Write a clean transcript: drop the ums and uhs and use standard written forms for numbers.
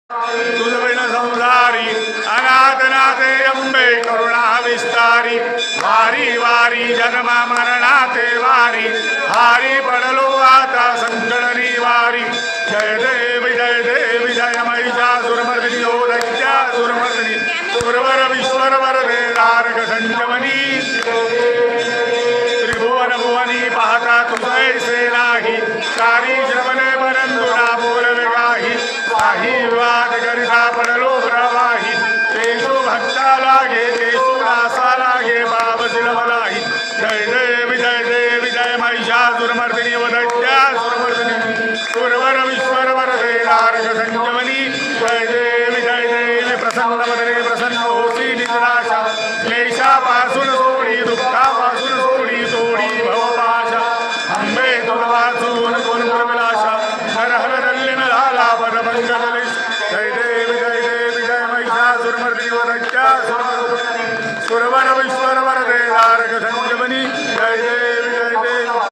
तुझविण संसारी अनाथनाथे अंबे करुणा विस्तारी वारी वारी जन्म मरणाते वारी हारी पडलो आता संकट निवारी जय देवी जय महिषासुरमर्दिनी ओ दैत्यासुरमर्दिनी सुरवर विश्वरवर दे तारक संजमनी त्रिभुवन भुवनी पाहता तुझैसे नाही सारी श्रवणे परंतुना बोलवे काही काही विवाद करिता पडलो प्रवाही तेसु भक्ता लागे तेसु रासा लागे बाब सिलवलाही जय देवी जय महिषासुरमर्दिनी व दैत्यासुरमर्दिनी सुरवर विश्वरवर दे तारक संजमनी जय देवी प्रसन्न वदने प्रसन्न होसी निराशा क्लेशापासून सोडी दुःखापासून सोडी तोडी भवपाशा अंबे तुला वाचून कोण प्रविलाशा हर हर दल्लीन झाला पदभंग जय देवी जय महिषासुरमर्दिनी व दैत्यासुरमर्दिनी